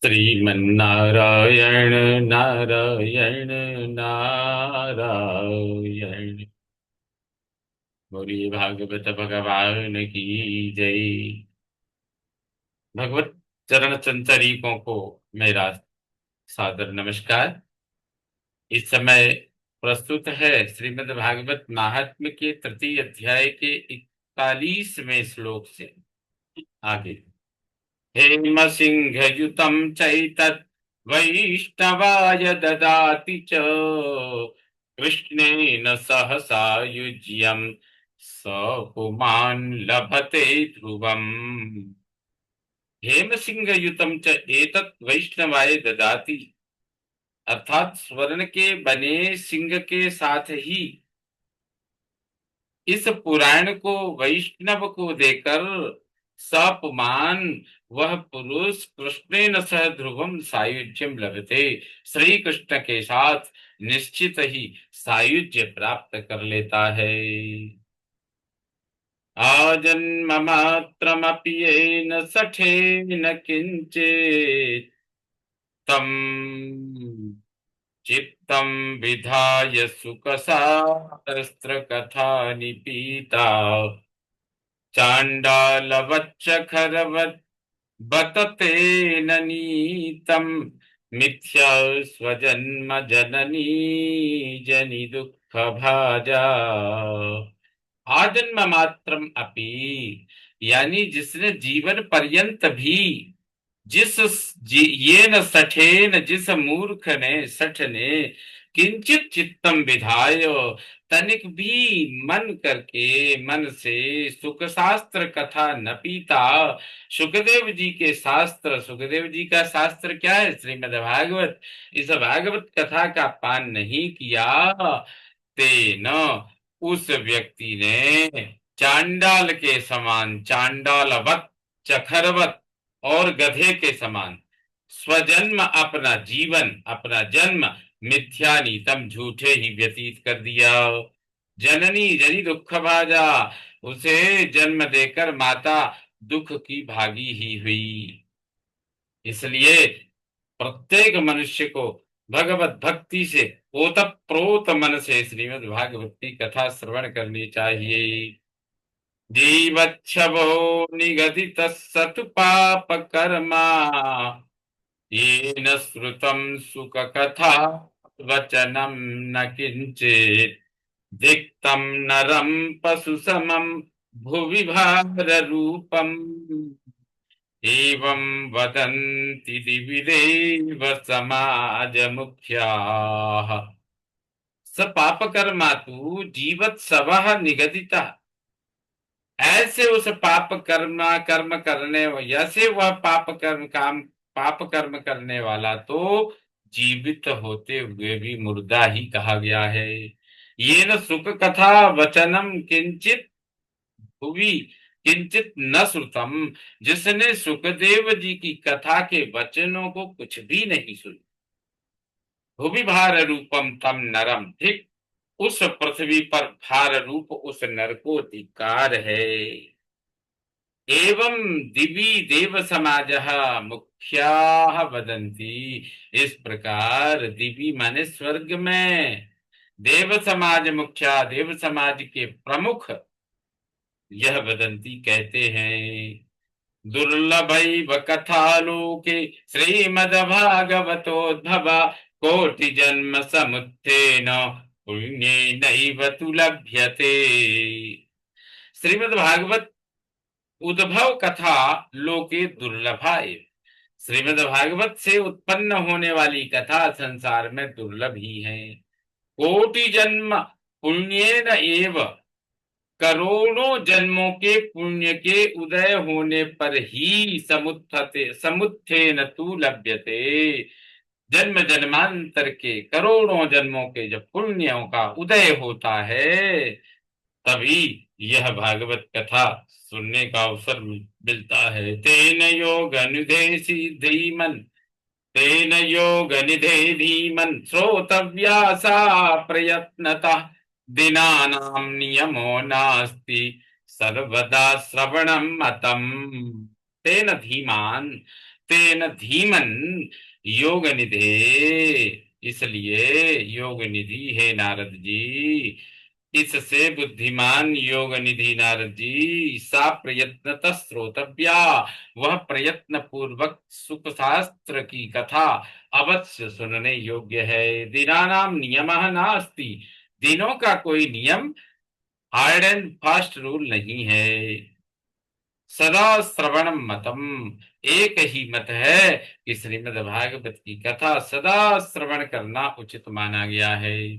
श्रीमन्नारायण नारायण नारायण। बोलिए भागवत भगवान की जय। भगवत चरण संतरीकों को मेरा सादर नमस्कार। इस समय प्रस्तुत है श्रीमद् भागवत महात्म्य के तृतीय अध्याय के 41वें श्लोक से आगे। हेम सिंह युतम चैतत् वैष्णवाय ददाति च कृष्णेन सह सायुज्यम स पुमान् लभते ध्रुवम्। हेम सिंह युतम च एतत् वैष्णवाय ददाति, अर्थात स्वर्ण के बने सिंह के साथ ही इस पुराण को वैष्णव को देकर सपमान वह पुरुष कृष्णेन सह ध्रुवम सायुज्यम लभते, श्री कृष्ण के साथ निश्चित ही सायुज्य प्राप्त कर लेता है। आजन्म मात्रमपि येन सठेन किंचित् तम चित्तं विधाय सुखसास्त्र कथा निपीता चांडालवच्च खरवत् बतते न नीतम मिथ्या स्वजन्म जननी जनि दुख भाजा। आजन्म मात्रम अपि, यानी जिसने जीवन पर्यंत भी जिस ये न सठेन, जिस मूर्ख ने सठ ने किंचित चित्तम विधाय, तनिक भी मन करके मन से सुख शास्त्र कथा न पीता, सुखदेव जी के शास्त्र, सुखदेव जी का शास्त्र क्या है? श्रीमद् भागवत। इस भागवत कथा का पान नहीं किया, तेन उस व्यक्ति ने चांडाल के समान, चांडालवत, चखरवत और गधे के समान स्वजन्म, अपना जीवन, अपना जन्म मिथ्या नीतम, झूठे ही व्यतीत कर दिया। जननी जनी दुख भाजा, उसे जन्म देकर माता दुख की भागी ही हुई। इसलिए प्रत्येक मनुष्य को भगवत भक्ति से ओतप्रोत मन से श्रीमद् भागवत की कथा श्रवण करनी चाहिए। जीवच्छवो निगदित सतु पाप कर्मा, येन श्रुतं सुख कथा वचनम न किंचित दिक्तम नरम पशु समम भुवि भार रूपम एवं वदन्ति दिविदेव समाज मुख्याः। स पाप कर्मा तु जीवत्सवः निगदितः, ऐसे उस कर्म करने, ऐसे वह पाप कर्म करने वाला तो जीवित होते हुए भी मुर्दा ही कहा गया है। ये न सुख कथा वचनम किंचित भुवि किंचित न श्रुतम, जिसने सुखदेव जी की कथा के वचनों को कुछ भी नहीं सुना। भुवि भार रूपम तम नरम, ठीक उस पृथ्वी पर भार रूप उस नर को धिक्कार है। एवं दिवी देव समाज मुख्या वदंती, इस प्रकार दिवी माने स्वर्ग में, देव समाज मुख्या, देव समाज के प्रमुख यह वदंती कहते हैं। दुर्लभैव कथालोके श्रीमद्भागवतोद्भव कोटि जन्म समुत्थेन पुण्येनैव तु लभ्यते। श्रीमद् भागवत उद्भव कथा लोके दुर्लभा एव, श्रीमद् भागवत से उत्पन्न होने वाली कथा संसार में दुर्लभ ही है। कोटि जन्म पुण्येन एव, करोड़ों जन्मों के पुण्य के उदय होने पर ही समुत्थते समुत्थेन तु लभ्यते, जन्म जन्मांतर के करोड़ों जन्मों के जब पुण्यों का उदय होता है, तभी यह भागवत कथा सुनने का अवसर मिलता है। तेन योग निधे धीमन, तेन योग निधे धीमन श्रोतव्या सा प्रयत्नतः, दिनानां नियमो नास्ति सर्वदा श्रवणं मतम्। तेन धीमान, तेन धीमन योग निधे। इसलिए योग निधि है नारद जी, इससे बुद्धिमान योग निधि नारद जी सा प्रयत्नतः श्रोतव्या, वह प्रयत्न पूर्वक सुख शास्त्र की कथा अवश्य सुनने योग्य है। दिनानाम नियमः नास्ति, दिनों का कोई नियम, हार्ड एंड फास्ट रूल नहीं है। सदा श्रवणम मतम, एक ही मत है कि श्रीमद् भागवत की कथा सदा श्रवण करना उचित माना गया है।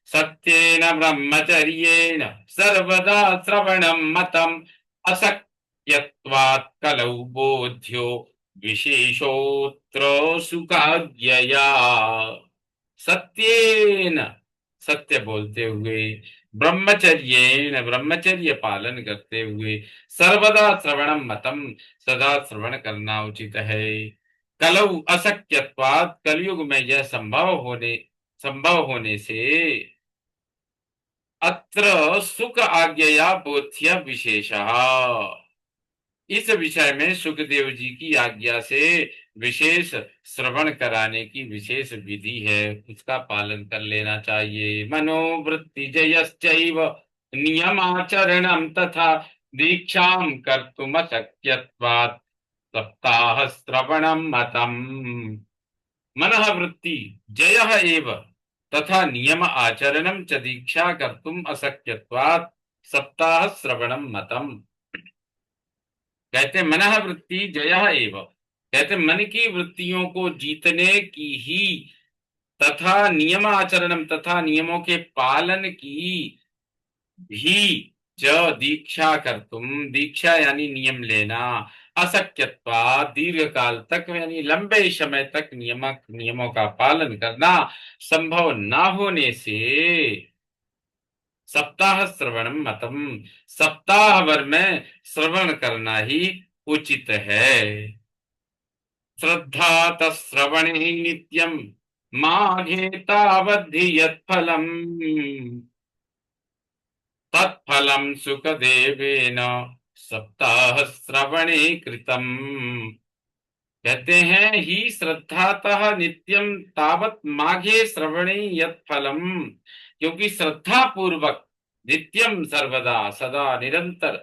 सत्येन ब्रह्मचर्येण सर्वदा श्रवणं मतम्, असक्यत्वात् कलौ बोध्यो विशेषोऽत्र सुखाज्ञया। सत्येन, सत्य बोलते हुए, ब्रह्मचर्येण ब्रह्मचर्य पालन करते हुए, सर्वदा श्रवणम मतम, सदा श्रवण करना उचित है। कलौ असक्यत्वात्, कलयुग में यह संभव होने से, अत्र सुख आज्ञया बोध्य विशेषः, इस विषय में सुखदेव जी की आज्ञा से विशेष श्रवण कराने की विशेष विधि है, उसका पालन कर लेना चाहिए। मनोवृत्ति जयश्चैव नियमाचरणं तथा दीक्षां कर्तुम अशक्यत्वात् सप्ताह श्रवणं मतम्। मनः वृत्ति जयः एव तथा नियम आचरणं च दीक्षा कर्तुम अशक्यत्वात् सप्ताह श्रवणं मतम्। कहते मनः वृत्ति जयः एव, कहते मन की वृत्तियों को जीतने की ही, तथा नियम आचरणम, तथा नियमों के पालन की भी, च दीक्षा कर तुम, दीक्षा यानी नियम लेना, असक्यत्वा दीर्घ काल तक यानी लंबे समय तक नियमों का पालन करना संभव ना होने से, सप्ताह श्रवणम मतम, सप्ताह भर में श्रवण करना ही उचित है। श्रद्धा तश्रवणे नित्यम माघे तावद्धि यत्फलम्, तत्फलम सुखदेवेन सप्ताह श्रवणे कृतम। कहते हैं ही श्रद्धातः नित्यम तावत माघे श्रवणे यत् फलम, क्योंकि श्रद्धा पूर्वक नित्यम सर्वदा सदा निरंतर,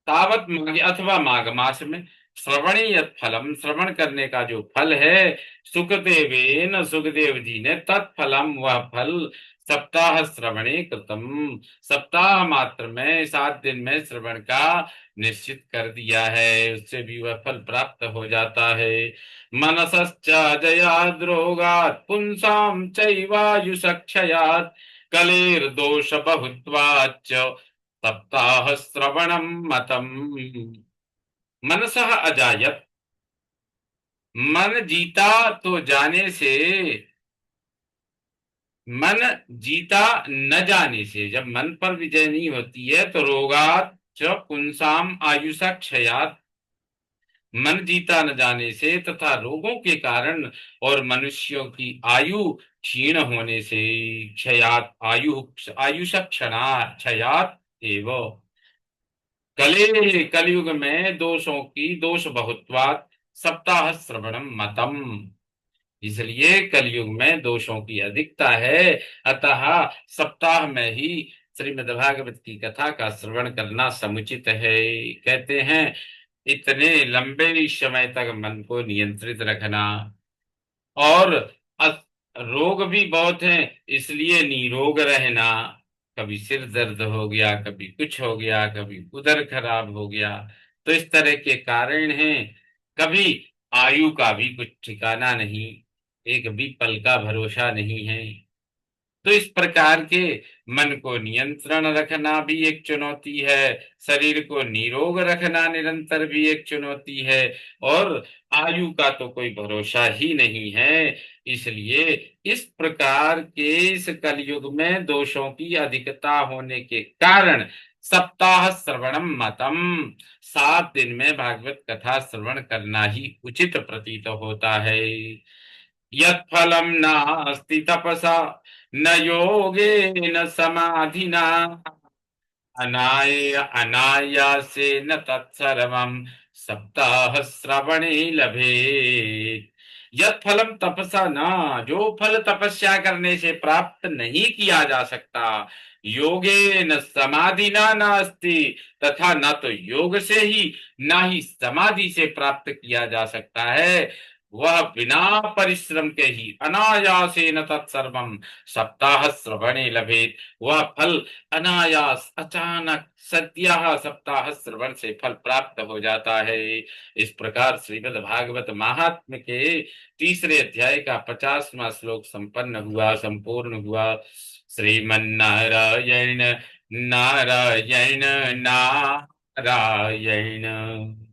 तावत माघ अथवा माघ मास में, श्रवणे यत् फलम श्रवण करने का जो फल है, सुखदेवेन सुखदेव जी ने तत्फलम वह फल, सप्ताह श्रवणे कृतम सप्ताह मात्र में 7 दिन में श्रवण का निश्चित कर दिया है, उससे भी वह फल प्राप्त हो जाता है। मनसश्च जयाद् रोगात् पुंसां चैवायुषक्षयात् कलेर्दोष बहुत्वाच्च सप्ताह श्रवणम मतम। मनसः अजायत, मन जीता तो जाने से, मन जीता न जाने से, जब मन पर विजय नहीं होती है तो रोगात च पुंसाम आयुषा क्षयात, मन जीता न जाने से तथा रोगों के कारण और मनुष्यों की आयु क्षीण होने से, क्षयात आयुष क्षणा क्षयात एवं कले, कलयुग में दोषों की दोष बहुत्वात् सप्ताह श्रवणम मतम, इसलिए कलयुग में दोषों की अधिकता है, अतः सप्ताह में ही श्रीमद्भागवत की कथा का श्रवण करना समुचित है। कहते हैं इतने लंबे समय तक मन को नियंत्रित रखना, और रोग भी बहुत हैं इसलिए निरोग रहना, कभी सिर दर्द हो गया, कभी कुछ हो गया, कभी उधर खराब हो गया, तो इस तरह के कारण हैं। कभी आयु का भी कुछ ठिकाना नहीं, एक भी पल का भरोसा नहीं है, तो इस प्रकार के मन को नियंत्रण रखना भी एक चुनौती है, शरीर को निरोग रखना निरंतर भी एक चुनौती है, और आयु का तो कोई भरोसा ही नहीं है। इसलिए इस प्रकार के इस कलयुग में दोषों की अधिकता होने के कारण सप्ताह श्रवणम मतम, 7 दिन में भागवत कथा श्रवण करना ही उचित प्रतीत होता है। यत्फलं नास्ति तपसा न योगेन समाधिना, अनायासेन तत्सर्वं सप्ताह श्रवणे लभेत। यत् फलम तपसा ना, जो फल तपस्या करने से प्राप्त नहीं किया जा सकता, योगे न समाधि ना नास्ति, तथा न तो योग से ही ना ही समाधि से प्राप्त किया जा सकता है, वह बिना परिश्रम के ही अनायासेन तत्सर्वम सप्ताह श्रवणे लभेत। वह फल अनायास, अचानक, सद्यः सप्ताह श्रवण से फल प्राप्त हो जाता है। इस प्रकार श्रीमद् भागवत महात्म्य के तीसरे अध्याय का 50वां श्लोक संपन्न हुआ, संपूर्ण हुआ। श्रीमन्नारायण नारायण नारायण।